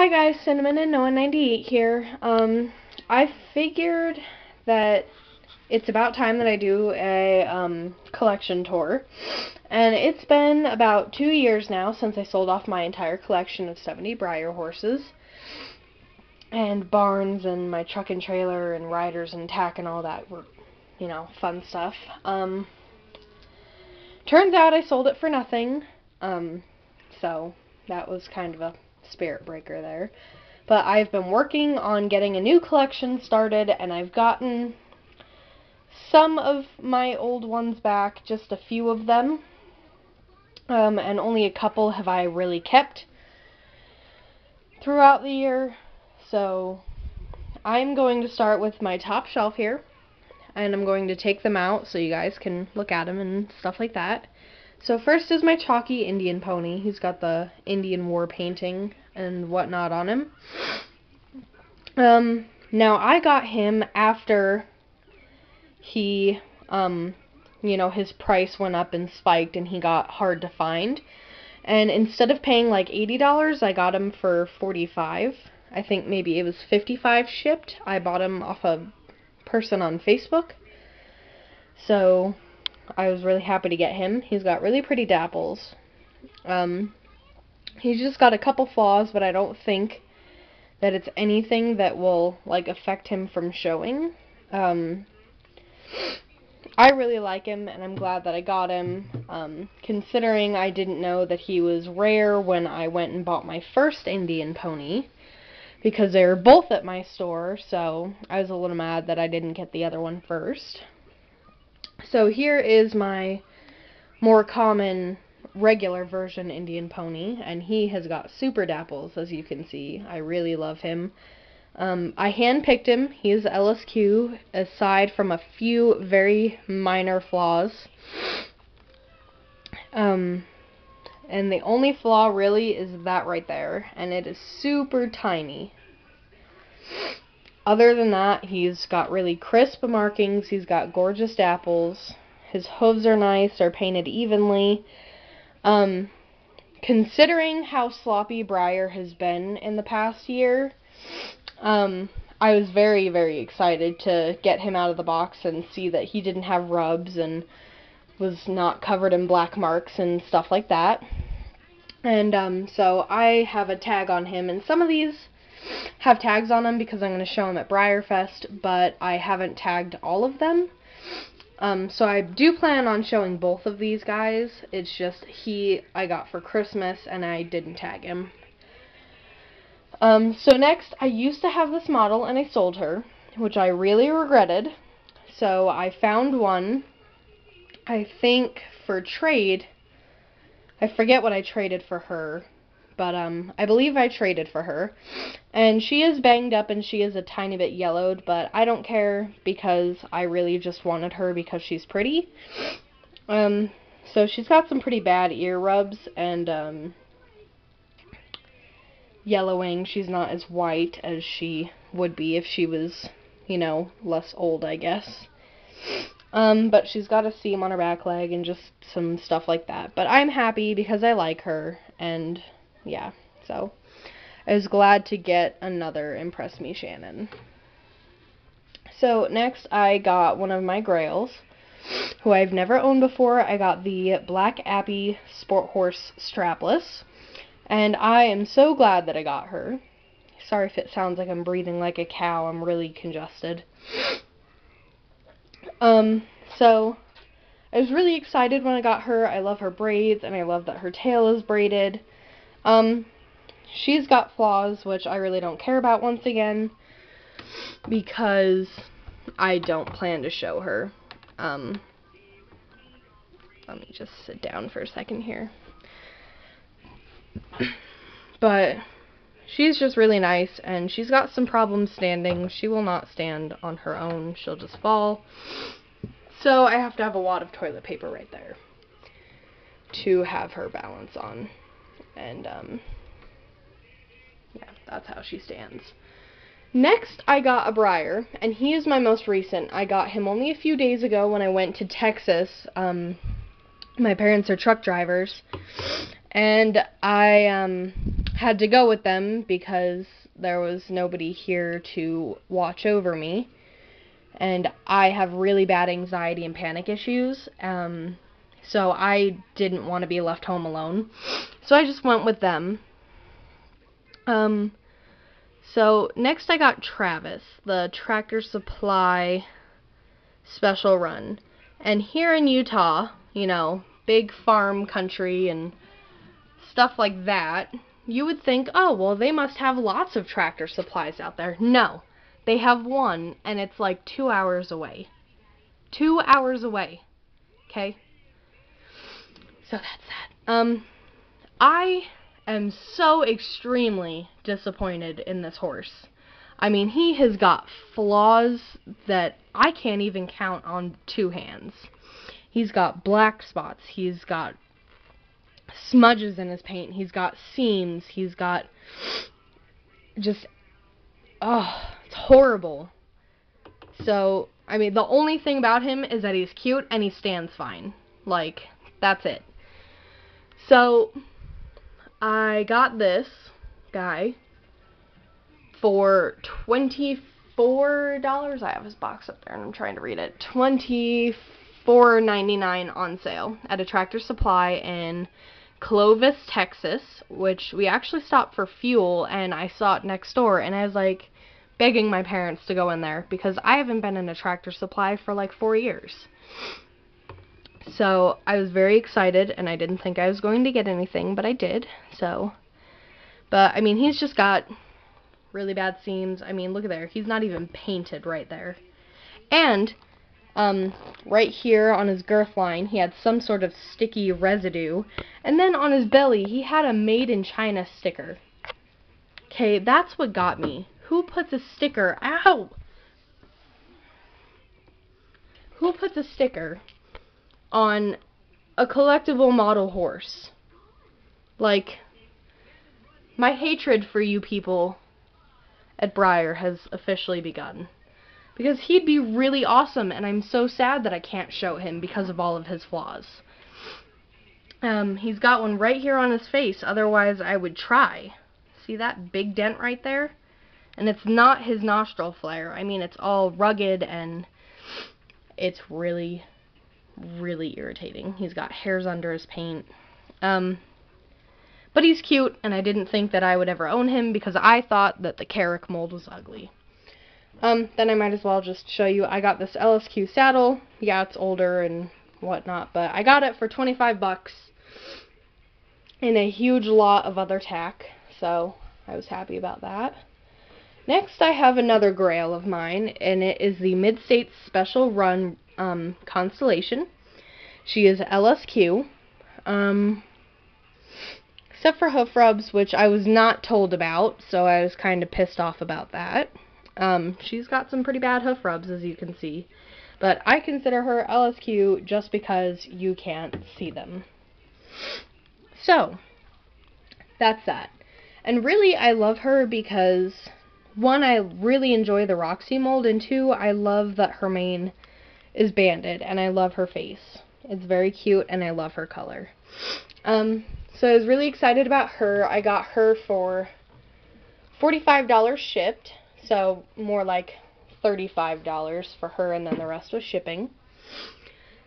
Hi guys, Cinnamon and Noah98 here. I figured that it's about time that I do a collection tour. And it's been about 2 years now since I sold off my entire collection of 70 Breyer horses. And barns and my truck and trailer and riders and tack and all that were, fun stuff. Turns out I sold it for nothing. So that was kind of a spirit breaker there. But I've been working on getting a new collection started, and I've gotten some of my old ones back, just a few of them. And only a couple have I really kept throughout the year. So I'm going to start with my top shelf here, and I'm going to take them out so you guys can look at them and stuff like that. So first is my chalky Indian pony. He's got the Indian war painting and whatnot on him. Now I got him after he, his price went up and spiked and he got hard to find. And instead of paying like $80, I got him for $45. I think maybe it was $55 shipped. I bought him off a person on Facebook. So I was really happy to get him. He's got really pretty dapples. He's just got a couple flaws, but I don't think that it's anything that will, affect him from showing. I really like him, and I'm glad that I got him, considering I didn't know that he was rare when I went and bought my first Indian pony, because they were both at my store, so I was a little mad that I didn't get the other one first. So here is my more common regular version Indian pony, and he has got super dapples, as you can see. I really love him. I handpicked him. He is LSQ, aside from a few very minor flaws. And the only flaw really is that right there, and it is super tiny. Other than that, he's got really crisp markings, he's got gorgeous dapples, his hooves are nice, they're painted evenly. Considering how sloppy Breyer has been in the past year, I was very, very excited to get him out of the box and see that he didn't have rubs and was not covered in black marks and stuff like that. And so I have a tag on him, and some of these have tags on them because I'm going to show them at Breyer Fest, but I haven't tagged all of them. So I do plan on showing both of these guys. It's just I got for Christmas and I didn't tag him. So next, I used to have this model and I sold her, which I really regretted. So I found one, I think for trade. I forget what I traded for her, but I believe I traded for her. And she is banged up and she is a tiny bit yellowed, but I don't care because I really just wanted her because she's pretty. So she's got some pretty bad ear rubs and yellowing. She's not as white as she would be if she was, less old, I guess. But she's got a seam on her back leg and just some stuff like that. But I'm happy because I like her, and yeah, so I was glad to get another Impress Me Shannon. So next I got one of my Grails, who I've never owned before. I got the Black Abbey Sport Horse Strapless, and I am so glad that I got her. Sorry if it sounds like I'm breathing like a cow, I'm really congested. So I was really excited when I got her. I love her braids, and I love that her tail is braided. She's got flaws, which I really don't care about once again, because I don't plan to show her. Let me just sit down for a second here. But she's just really nice, and she's got some problems standing. She will not stand on her own. She'll just fall. So I have to have a wad of toilet paper right there to have her balance on. And, yeah, that's how she stands. Next, I got a Breyer, and he is my most recent. I got him only a few days ago when I went to Texas. My parents are truck drivers, and I had to go with them because there was nobody here to watch over me. And I have really bad anxiety and panic issues. So I didn't want to be left home alone. So I just went with them. So next I got Travis, the Tractor Supply special run. And here in Utah, you know, big farm country and stuff like that, you would think, oh, well, they must have lots of Tractor Supplies out there. No, they have one, and it's like 2 hours away. 2 hours away. Okay? So that's that. I am so extremely disappointed in this horse. I mean, he has got flaws that I can't even count on 2 hands. He's got black spots. He's got smudges in his paint. He's got seams. He's got just, oh, it's horrible. So, I mean, the only thing about him is that he's cute and he stands fine. Like, that's it. So, I got this guy for $24. I have his box up there and I'm trying to read it. $24.99 on sale at a Tractor Supply in Clovis, Texas, which we actually stopped for fuel, and I saw it next door, and I was like begging my parents to go in there because I haven't been in a Tractor Supply for like 4 years. So I was very excited, and I didn't think I was going to get anything, but I did. So, but I mean, he's just got really bad seams. I mean, look at there. He's not even painted right there. And right here on his girth line, he had some sort of sticky residue. And then on his belly, he had a Made in China sticker. Okay, that's what got me. Who puts a sticker? Ow! Who puts a sticker on a collectible model horse? Like, my hatred for you people at Breyer has officially begun. Because he'd be really awesome, and I'm so sad that I can't show him because of all of his flaws. He's got one right here on his face, otherwise I would try. See that big dent right there? And it's not his nostril flare. I mean, it's all rugged, and it's really, really irritating. He's got hairs under his paint. But he's cute, and I didn't think that I would ever own him because I thought that the Carrick mold was ugly. Then I might as well just show you. I got this LSQ saddle. Yeah, it's older and whatnot, but I got it for 25 bucks in a huge lot of other tack, so I was happy about that. Next, I have another grail of mine, and it is the Mid-States Special Run Constellation. She is LSQ, except for hoof rubs, which I was not told about, so I was kind of pissed off about that. She's got some pretty bad hoof rubs, as you can see. But I consider her LSQ just because you can't see them. So, that's that. And really, I love her because, one, I really enjoy the Roxy mold, and two, I love that her mane is banded, and I love her face. It's very cute, and I love her color. So I was really excited about her. I got her for $45 shipped. So, more like $35 for her, and then the rest was shipping.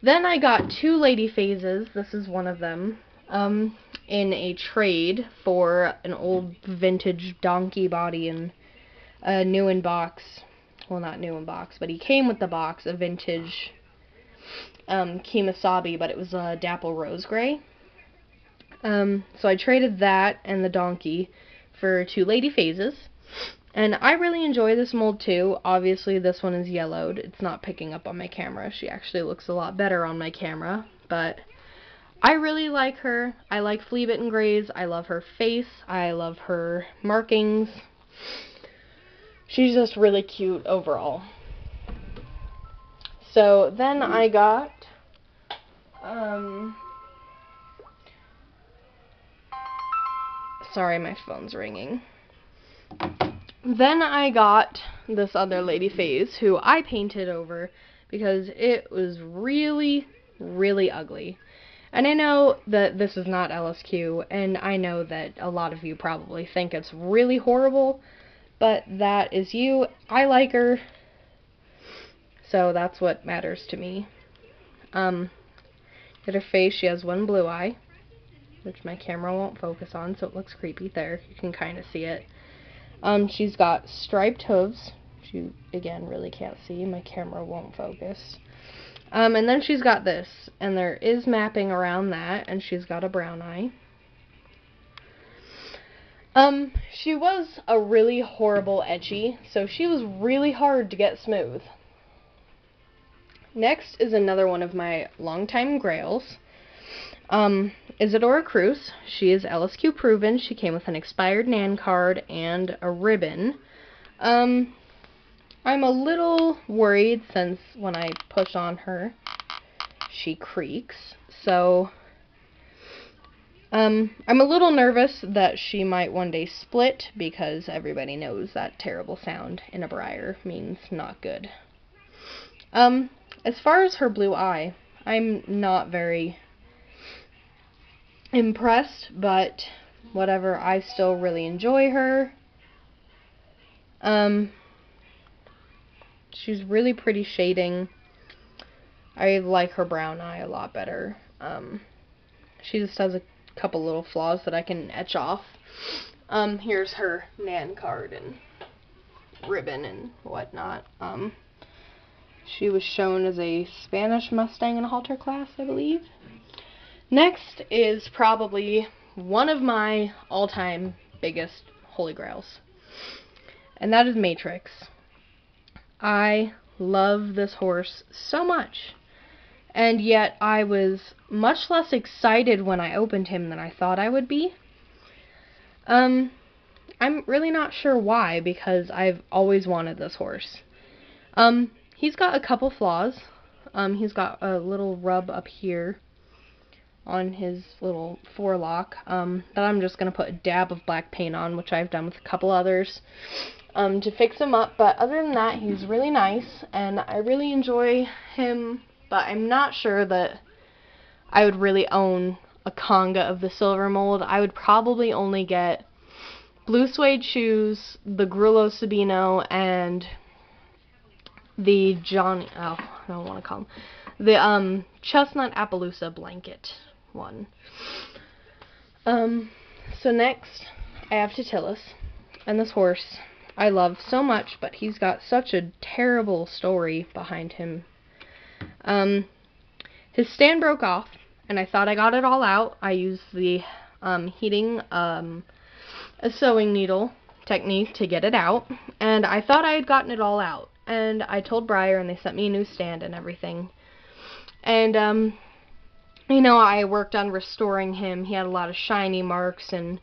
Then I got 2 lady phases, this is one of them, in a trade for an old vintage donkey body and a new in box. Well, not new in box, but he came with the box, a vintage Kemosabe, but it was a dapple rose gray. So I traded that and the donkey for 2 lady phases. And I really enjoy this mold too. Obviously this one is yellowed. It's not picking up on my camera. She actually looks a lot better on my camera. But I really like her. I like flea bitten grays. I love her face. I love her markings. She's just really cute overall. So then I got sorry, my phone's ringing. Then I got this other lady phase who I painted over because it was really, really ugly. And I know that this is not LSQ, and I know that a lot of you probably think it's really horrible, but that is you. I like her, so that's what matters to me. At her face, she has one blue eye, which my camera won't focus on, so it looks creepy. There, you can kind of see it. She's got striped hooves, which you, again, really can't see. My camera won't focus. And then she's got this, and there is mapping around that, and she's got a brown eye. She was a really horrible etchie, so she was really hard to get smooth. Next is another one of my longtime grails. Isadora Cruz. She is LSQ proven. She came with an expired Nan card and a ribbon. I'm a little worried since when I push on her, she creaks. So, I'm a little nervous that she might one day split because everybody knows that terrible sound in a Breyer means not good. As far as her blue eye, I'm not very impressed, but whatever, I still really enjoy her. She's really pretty shading. I like her brown eye a lot better. She just has a couple little flaws that I can etch off. Here's her Nan card and ribbon and whatnot. She was shown as a Spanish Mustang in a halter class, I believe. Next is probably one of my all-time biggest holy grails, and that is Matrix. I love this horse so much, and yet I was much less excited when I opened him than I thought I would be. I'm really not sure why, because I've always wanted this horse. He's got a couple flaws. He's got a little rub up here on his little forelock that I'm just going to put a dab of black paint on, which I've done with a couple others, to fix him up. But other than that, he's really nice, and I really enjoy him, but I'm not sure that I would really own a Conga of the silver mold. I would probably only get blue suede shoes, the Grullo Sabino, and the I don't want to call him, the Chestnut Appaloosa blanket one. So next, I have Titillus, and this horse I love so much, but he's got such a terrible story behind him. His stand broke off, and I thought I got it all out. I used the heating a sewing needle technique to get it out, and I thought I had gotten it all out. And I told Breyer, and they sent me a new stand and everything. And, you know, I worked on restoring him. He had a lot of shiny marks and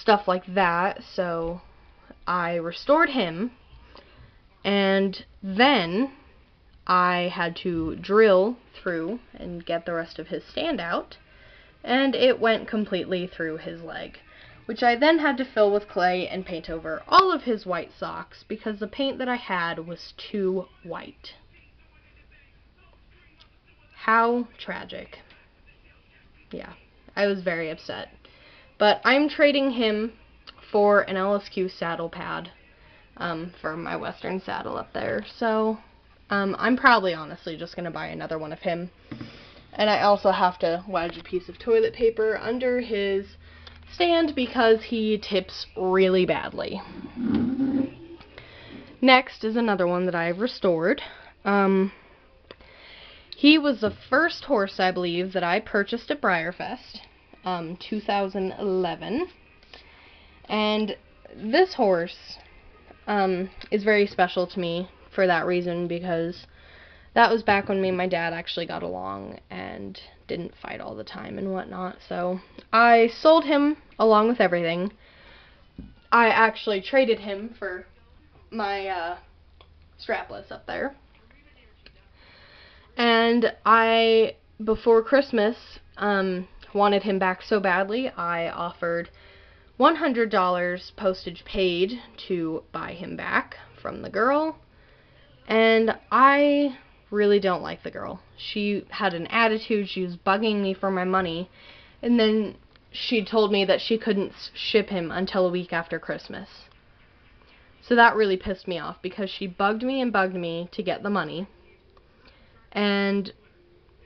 stuff like that, so I restored him, and then I had to drill through and get the rest of his stand out, and it went completely through his leg, which I then had to fill with clay and paint over all of his white socks because the paint that I had was too white. How tragic. Yeah, I was very upset. But I'm trading him for an LSQ saddle pad for my Western saddle up there. So I'm probably honestly just going to buy another one of him. And I also have to wedge a piece of toilet paper under his stand because he tips really badly. Next is another one that I've restored. He was the first horse, I believe, that I purchased at Breyerfest, 2011. And this horse is very special to me for that reason, because that was back when me and my dad actually got along and didn't fight all the time and whatnot. So I sold him along with everything. I actually traded him for my strapless up there. And I, before Christmas, wanted him back so badly, I offered $100 postage paid to buy him back from the girl. And I really don't like the girl. She had an attitude. She was bugging me for my money. And then she told me that she couldn't ship him until a week after Christmas. So that really pissed me off because she bugged me to get the money. And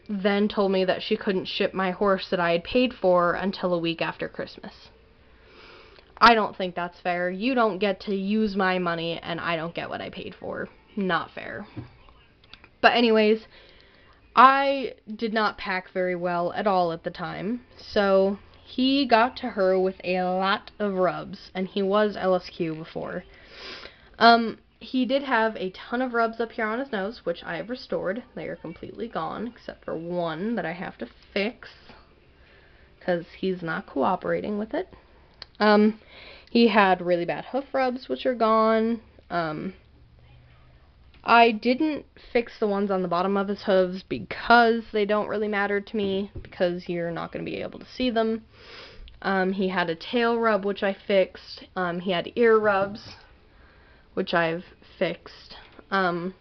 then told me that she couldn't ship my horse that I had paid for until a week after Christmas. I don't think that's fair. You don't get to use my money and I don't get what I paid for. Not fair. But anyways, I did not pack very well at all at the time. So he got to her with a lot of rubs, and he was LSQ before. He did have a ton of rubs up here on his nose, which I have restored. They are completely gone, except for one that I have to fix, because he's not cooperating with it. He had really bad hoof rubs, which are gone. I didn't fix the ones on the bottom of his hooves because they don't really matter to me, because you're not going to be able to see them. He had a tail rub, which I fixed. He had ear rubs, which I've fixed. And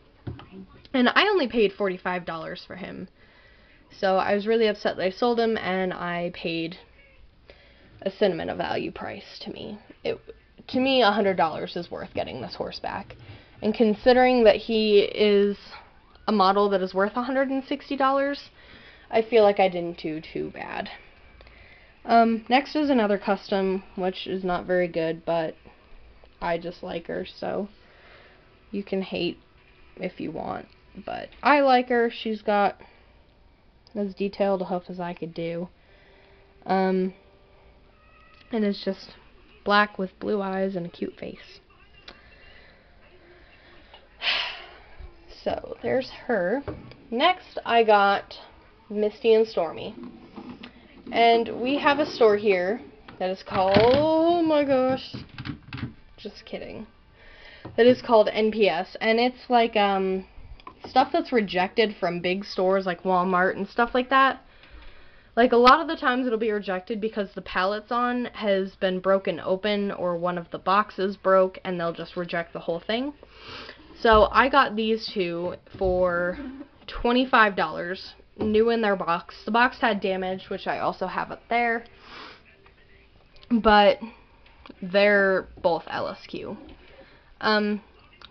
I only paid $45 for him. So I was really upset that I sold him, and I paid a sentimental value price to me. To me, $100 is worth getting this horse back. And considering that he is a model that is worth $160, I feel like I didn't do too bad. Next is another custom, which is not very good, but I just like her, so you can hate if you want. But I like her. She's got as detailed a hoof as I could do. And it's just black with blue eyes and a cute face. So, there's her. Next, I got Misty and Stormy. And we have a store here that is called, oh my gosh, just kidding. That is called NPS, and it's like, stuff that's rejected from big stores like Walmart and stuff like that. Like, a lot of the times it'll be rejected because the pallet's on has been broken open or one of the boxes broke, and they'll just reject the whole thing. So I got these two for $25, new in their box. The box had damage, which I also have up there, but they're both LSQ.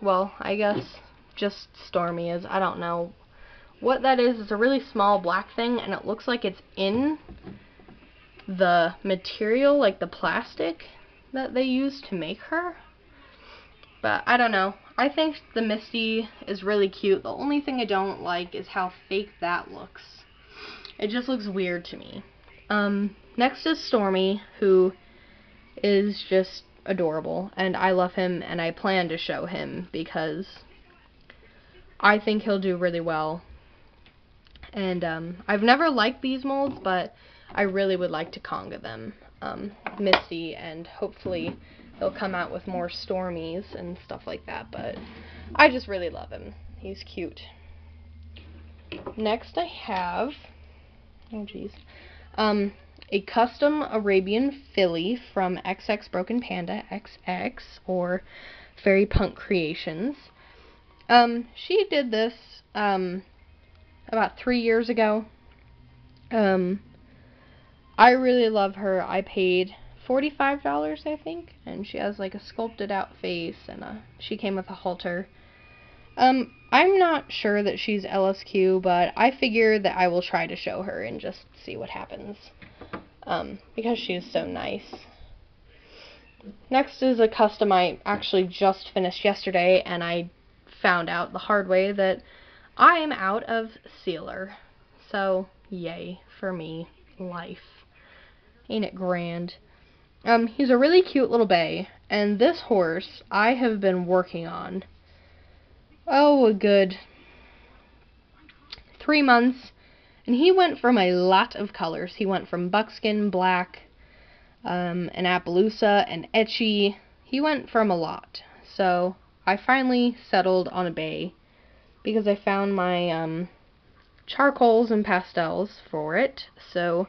Well, I guess just Stormy is. I don't know what that is. It's a really small black thing, and it looks like it's in the material, like the plastic that they use to make her. But I don't know. I think the Misty is really cute. The only thing I don't like is how fake that looks. It just looks weird to me. Next is Stormy, who is just adorable, and I love him, and I plan to show him because I think he'll do really well. And I've never liked these molds, but I really would like to conga them, Misty, and hopefully they'll come out with more Stormies and stuff like that, but I just really love him. He's cute. Next I have, oh geez, a custom Arabian filly from XX Broken Panda XX, or Fairy Punk Creations. She did this about 3 years ago. I really love her. I paid $45, I think, and she has like a sculpted out face, and she came with a halter. I'm not sure that she's LSQ, but I figure that I will try to show her and just see what happens, because she is so nice. Next is a custom I actually just finished yesterday, and I found out the hard way that I am out of sealer. So, yay for me. Life. Ain't it grand? He's a really cute little bay, and this horse I have been working on, oh, a good 3 months, and he went from a lot of colors. He went from buckskin, black, an Appaloosa, an etchy. He went from a lot. So I finally settled on a bay because I found my charcoals and pastels for it. So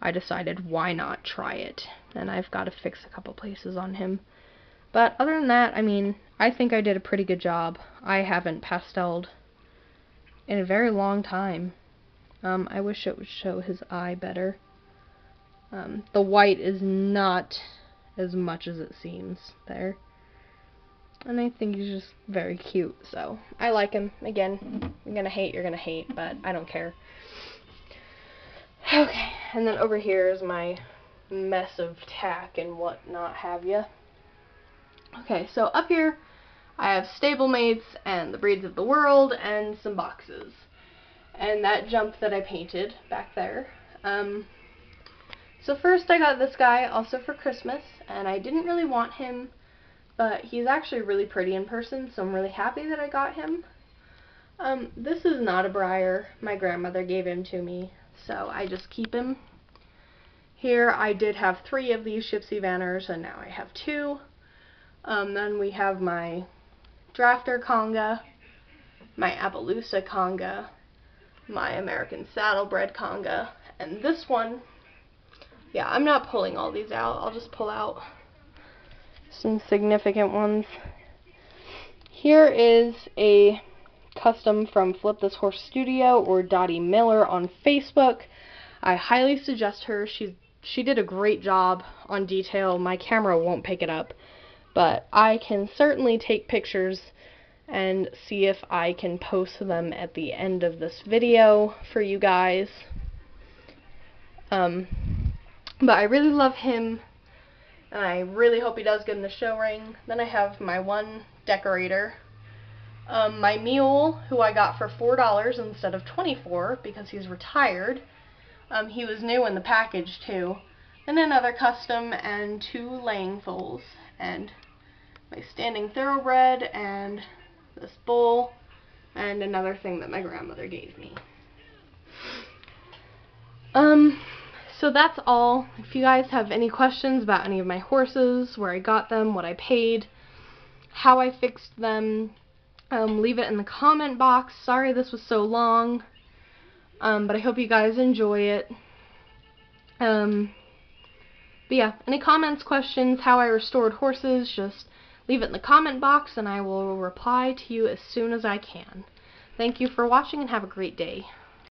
I decided why not try it. And I've got to fix a couple places on him. But other than that, I mean, I think I did a pretty good job. I haven't pasteled in a very long time. I wish it would show his eye better. The white is not as much as it seems there. And I think he's just very cute, so I like him. Again, you're gonna hate, but I don't care. Okay, and then over here is my mess of tack and whatnot have you. Okay, so up here I have stablemates and the breeds of the world and some boxes. And that jump that I painted back there. So first I got this guy also for Christmas, and I didn't really want him, but he's actually really pretty in person, so I'm really happy that I got him. This is not a Breyer. My grandmother gave him to me, so I just keep him. Here I did have 3 of these Shipsy Vanners, and now I have 2. Then we have my Drafter Conga, my Appaloosa Conga, my American Saddlebred Conga, and this one, yeah, I'm not pulling all these out. I'll just pull out some significant ones. Here is a custom from Flip This Horse Studio, or Dottie Miller on Facebook. I highly suggest her. She did a great job on detail. My camera won't pick it up, but I can certainly take pictures and see if I can post them at the end of this video for you guys. But I really love him, and I really hope he does good in the show ring. Then I have my one decorator, my mule, who I got for $4 instead of $24 because he's retired. He was new in the package too. Then another custom and 2 laying foals, and my standing thoroughbred, and this bull, and another thing that my grandmother gave me. So that's all. If you guys have any questions about any of my horses, where I got them, what I paid, how I fixed them, leave it in the comment box. Sorry this was so long, but I hope you guys enjoy it. But yeah, any comments, questions, how I restored horses, just leave it in the comment box and I will reply to you as soon as I can. Thank you for watching and have a great day.